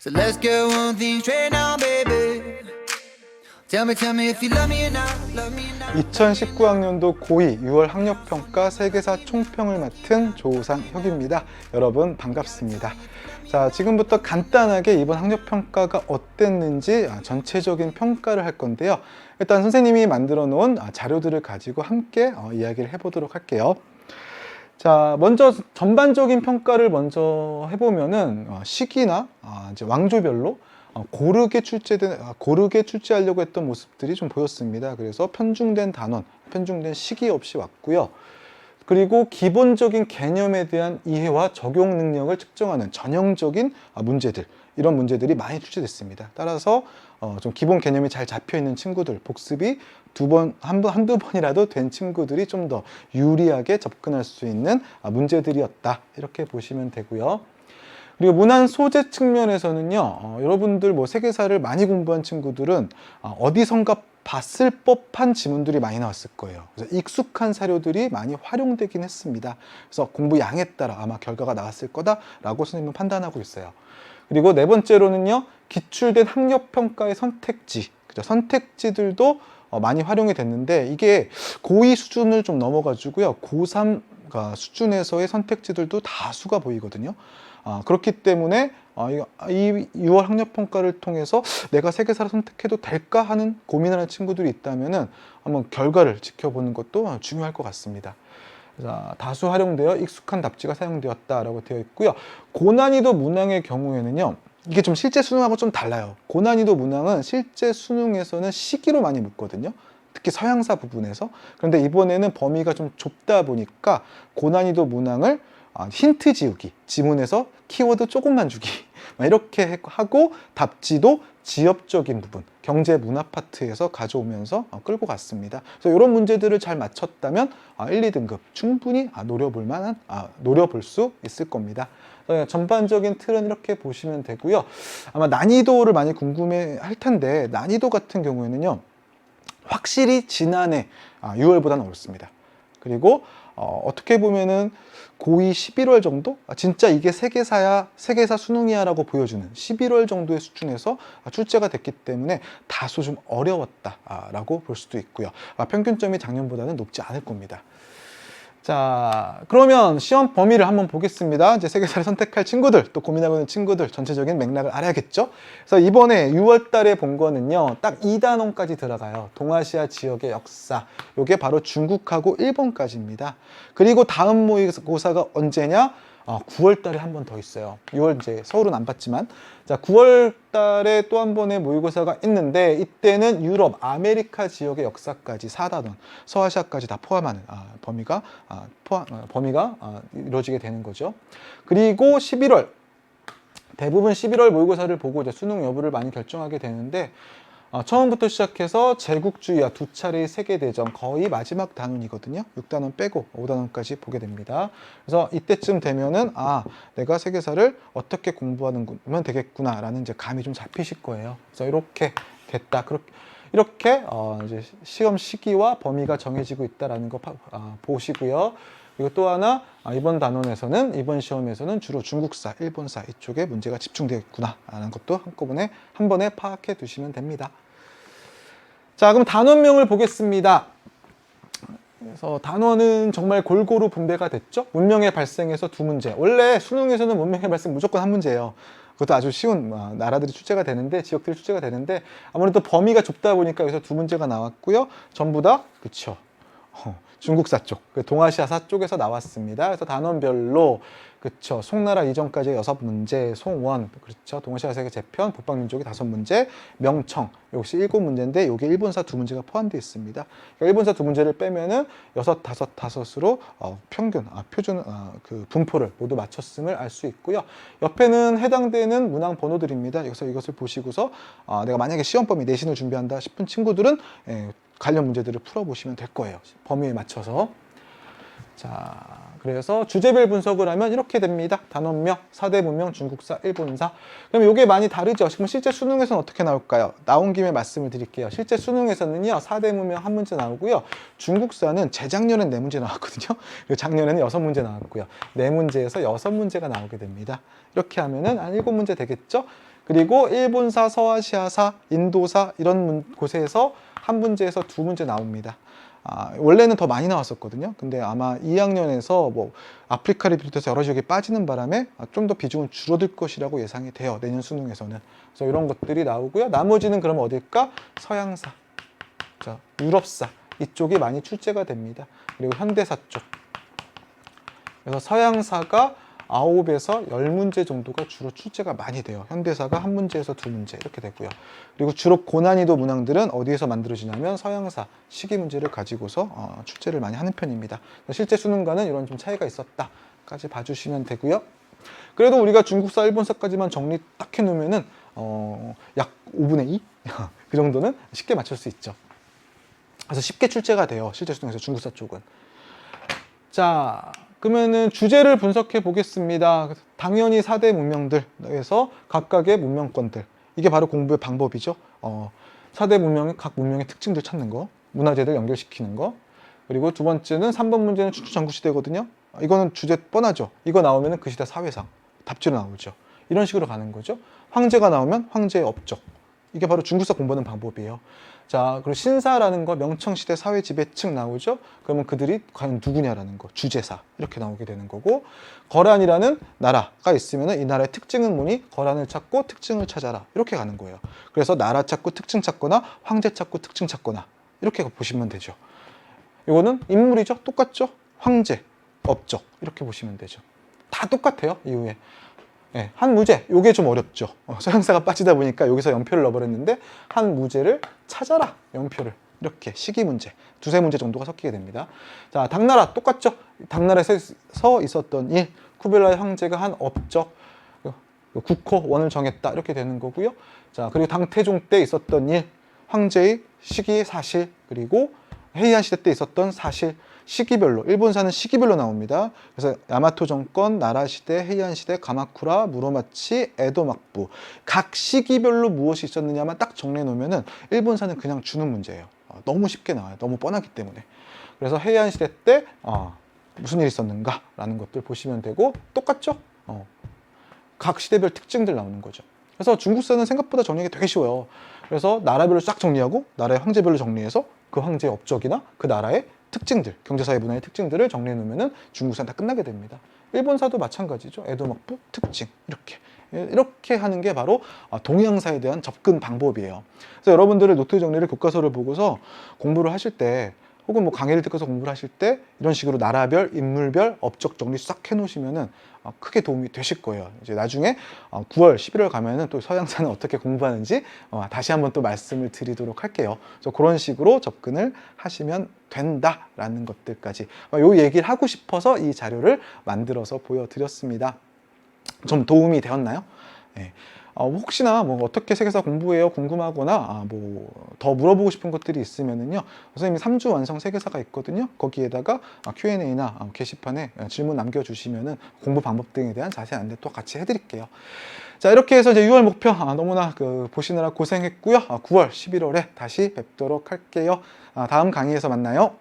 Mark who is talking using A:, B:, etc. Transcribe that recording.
A: So let's get one thing straight now, baby. Tell me if you love me or not, love me or not.
B: 2019학년도 고2 6월 학력평가 세계사 총평을 맡은 조상혁입니다. 여러분 반갑습니다. 자, 지금부터 간단하게 이번 학력평가가 어땠는지 전체적인 평가를 할 건데요. 일단 선생님이 만들어 놓은 자료들을 가지고 함께 이야기를 해보도록 할게요. 자, 먼저 전반적인 평가를 먼저 해보면은 시기나 이제 왕조별로 고르게 출제하려고 했던 모습들이 좀 보였습니다. 그래서 편중된 단원, 편중된 시기 없이 왔고요. 그리고 기본적인 개념에 대한 이해와 적용 능력을 측정하는 전형적인 문제들, 이런 문제들이 많이 출제됐습니다. 따라서 좀 기본 개념이 잘 잡혀 있는 친구들, 복습이 한두 번이라도 된 친구들이 좀 더 유리하게 접근할 수 있는 문제들이었다, 이렇게 보시면 되고요. 그리고 문안 소재 측면에서는요, 여러분들 뭐 세계사를 많이 공부한 친구들은 어디선가 봤을 법한 지문들이 많이 나왔을 거예요. 그래서 익숙한 사료들이 많이 활용되긴 했습니다. 그래서 공부 양에 따라 아마 결과가 나왔을 거다라고 선생님은 판단하고 있어요. 그리고 네 번째로는요, 기출된 학력평가의 선택지, 그죠? 선택지들도 많이 활용이 됐는데, 이게 고2 수준을 좀 넘어가지고요, 고3 수준에서의 선택지들도 다수가 보이거든요. 그렇기 때문에 이 6월 학력평가를 통해서 내가 세계사를 선택해도 될까 하는 고민하는 친구들이 있다면은 한번 결과를 지켜보는 것도 중요할 것 같습니다. 자, 다수 활용되어 익숙한 답지가 사용되었다라고 되어 있고요. 고난이도 문항의 경우에는요, 이게 좀 실제 수능하고 좀 달라요. 고난이도 문항은 실제 수능에서는 시기로 많이 묻거든요. 특히 서양사 부분에서. 그런데 이번에는 범위가 좀 좁다 보니까 고난이도 문항을 힌트 지우기, 지문에서 키워드 조금만 주기, 이렇게 하고 답지도 지역적인 부분, 경제 문화 파트에서 가져오면서 끌고 갔습니다. 그래서 이런 문제들을 잘 맞췄다면 1, 2등급 충분히 노려볼 수 있을 겁니다. 전반적인 틀은 이렇게 보시면 되고요. 아마 난이도를 많이 궁금해 할 텐데, 난이도 같은 경우에는요, 확실히 지난해 6월보다는 어렵습니다. 그리고 어떻게 보면은 고2 11월 정도? 진짜 이게 세계사 수능이야 라고 보여주는 11월 정도의 수준에서 출제가 됐기 때문에 다소 좀 어려웠다 라고 볼 수도 있고요. 평균점이 작년보다는 높지 않을 겁니다. 자, 그러면 시험 범위를 한번 보겠습니다. 이제 세계사를 선택할 친구들, 또 고민하고 있는 친구들, 전체적인 맥락을 알아야겠죠? 그래서 이번에 6월 달에 본 거는요, 딱 2단원까지 들어가요. 동아시아 지역의 역사. 요게 바로 중국하고 일본까지입니다. 그리고 다음 모의고사가 언제냐? 9월 달에 한 번 더 있어요. 6월 이제 서울은 안 봤지만. 자, 9월 달에 또 한 번의 모의고사가 있는데, 이때는 유럽, 아메리카 지역의 역사까지 4단원, 서아시아까지 다 포함하는 범위가 이루어지게 되는 거죠. 그리고 11월, 대부분 11월 모의고사를 보고 이제 수능 여부를 많이 결정하게 되는데, 처음부터 시작해서 제국주의와 두 차례의 세계대전, 거의 마지막 단원이거든요. 6단원 빼고 5단원까지 보게 됩니다. 그래서 이때쯤 되면은 내가 세계사를 어떻게 공부하면 되겠구나 라는 이제 감이 좀 잡히실 거예요. 그래서 이렇게 됐다, 이렇게 이제 시험 시기와 범위가 정해지고 있다라는 거 보시고요. 그리고 또 하나, 이번 시험에서는 주로 중국사, 일본사 이쪽에 문제가 집중되겠구나 라는 것도 한 번에 파악해 두시면 됩니다. 자, 그럼 단원명을 보겠습니다. 그래서 단원은 정말 골고루 분배가 됐죠. 문명의 발생에서 2문제. 원래 수능에서는 문명의 발생 무조건 1문제예요. 그것도 아주 쉬운 나라들이 출제가 되는데, 지역들이 출제가 되는데, 아무래도 범위가 좁다 보니까 여기서 2문제가 나왔고요. 전부 다 그쵸, 중국사 쪽, 동아시아사 쪽에서 나왔습니다. 그래서 단원별로, 그쵸, 송나라 이전까지의 6문제, 송원, 그렇죠, 동아시아 세계 재편, 북방민족이 5문제, 명청 역시 7문제인데 여기 일본사 2문제가 포함되어 있습니다. 그러니까 일본사 2문제를 빼면은 5으로 표준 그 분포를 모두 맞췄음을 알 수 있고요. 옆에는 해당되는 문항 번호들입니다. 그래서 이것을 보시고서 내가 만약에 시험 범위 내신을 준비한다 싶은 친구들은 관련 문제들을 풀어보시면 될 거예요. 범위에 맞춰서. 자, 그래서 주제별 분석을 하면 이렇게 됩니다. 단원명, 4대 문명, 중국사, 일본사. 그럼 이게 많이 다르죠? 그럼 실제 수능에서는 어떻게 나올까요? 나온 김에 말씀을 드릴게요. 실제 수능에서는요, 4대 문명 1문제 나오고요. 중국사는 재작년엔 4문제 나왔거든요. 그리고 작년에는 6문제 나왔고요. 4문제에서 6문제가 나오게 됩니다. 이렇게 하면은 한 7문제 되겠죠? 그리고 일본사, 서아시아사, 인도사 이런 곳에서 한 문제에서 두 문제 나옵니다. 원래는 더 많이 나왔었거든요. 근데 아마 2학년에서 뭐 아프리카를 비롯해서 여러 지역이 빠지는 바람에 좀 더 비중은 줄어들 것이라고 예상이 돼요. 내년 수능에서는. 그래서 이런 것들이 나오고요. 나머지는 그럼 어딜까? 서양사, 자, 유럽사 이쪽이 많이 출제가 됩니다. 그리고 현대사 쪽. 그래서 서양사가 9에서 10문제 정도가 주로 출제가 많이 돼요. 현대사가 한 문제에서 두 문제 이렇게 되고요. 그리고 주로 고난이도 문항들은 어디에서 만들어지냐면 서양사 시기 문제를 가지고서 출제를 많이 하는 편입니다. 실제 수능과는 이런 좀 차이가 있었다까지 봐주시면 되고요. 그래도 우리가 중국사, 일본사까지만 정리 딱 해놓으면은 약 5분의 2? 그 정도는 쉽게 맞출 수 있죠. 그래서 쉽게 출제가 돼요. 실제 수능에서 중국사 쪽은. 자, 그러면은 주제를 분석해 보겠습니다. 당연히 4대 문명들에서 각각의 문명권들. 이게 바로 공부의 방법이죠. 4대 문명의 각 문명의 특징들 찾는 거, 문화재들 연결시키는 거. 그리고 두 번째는 3번 문제는 춘추전국시대거든요. 이거는 주제 뻔하죠. 이거 나오면은 그 시대 사회상, 답지로 나오죠. 이런 식으로 가는 거죠. 황제가 나오면 황제의 업적. 이게 바로 중국사 공부하는 방법이에요. 자, 그리고 신사라는 거 명청시대 사회 지배층 나오죠. 그러면 그들이 과연 누구냐라는 거, 주제사 이렇게 나오게 되는 거고, 거란이라는 나라가 있으면 이 나라의 특징은 뭐니? 거란을 찾고 특징을 찾아라 이렇게 가는 거예요. 그래서 나라 찾고 특징 찾거나 황제 찾고 특징 찾거나 이렇게 보시면 되죠. 이거는 인물이죠. 똑같죠. 황제, 업적 이렇게 보시면 되죠. 다 똑같아요. 이후에. 네, 한 무제, 요게 좀 어렵죠. 서양사가 빠지다 보니까 여기서 연표를 넣어버렸는데 한 무제를 찾아라, 연표를. 이렇게 시기 문제, 두세 문제 정도가 섞이게 됩니다. 자, 당나라 똑같죠. 당나라에서 있었던 일, 쿠빌라이 황제가 한 업적, 국호, 원을 정했다 이렇게 되는 거고요. 자, 그리고 당태종 때 있었던 일, 황제의 시기 사실, 그리고 헤이안 시대 때 있었던 사실, 시기별로, 일본사는 시기별로 나옵니다. 그래서 야마토 정권, 나라 시대, 헤이안 시대, 가마쿠라, 무로마치, 에도 막부 각 시기별로 무엇이 있었느냐만 딱 정리해 놓으면은 일본사는 그냥 주는 문제예요. 너무 쉽게 나와요. 너무 뻔하기 때문에. 그래서 헤이안 시대 때 무슨 일이 있었는가라는 것들 보시면 되고, 똑같죠? 각 시대별 특징들 나오는 거죠. 그래서 중국사는 생각보다 정리하기 되게 쉬워요. 그래서 나라별로 쫙 정리하고 나라의 황제별로 정리해서 그 황제의 업적이나 그 나라의 특징들, 경제사회 문화의 특징들을 정리해 놓으면 중국사는 다 끝나게 됩니다. 일본사도 마찬가지죠. 에도막부, 특징 이렇게 하는 게 바로 동양사에 대한 접근 방법이에요. 그래서 여러분들의 노트 정리를 교과서를 보고서 공부를 하실 때, 혹은 뭐 강의를 듣고서 공부를 하실 때 이런 식으로 나라별, 인물별, 업적 정리 싹 해놓으시면은 크게 도움이 되실 거예요. 이제 나중에 9월, 11월 가면은 또 서양사는 어떻게 공부하는지 다시 한번 또 말씀을 드리도록 할게요. 그래서 그런 식으로 접근을 하시면 된다라는 것들까지 요 얘기를 하고 싶어서 이 자료를 만들어서 보여드렸습니다. 좀 도움이 되었나요? 네. 혹시나 뭐 어떻게 세계사 공부해요 궁금하거나 뭐 더 물어보고 싶은 것들이 있으면은요, 선생님이 3주 완성 세계사가 있거든요. 거기에다가 Q&A나 게시판에 질문 남겨주시면은 공부 방법 등에 대한 자세한 안내 또 같이 해드릴게요. 자, 이렇게 해서 이제 6월 목표 너무나 보시느라 고생했고요. 9월, 11월에 다시 뵙도록 할게요. 다음 강의에서 만나요.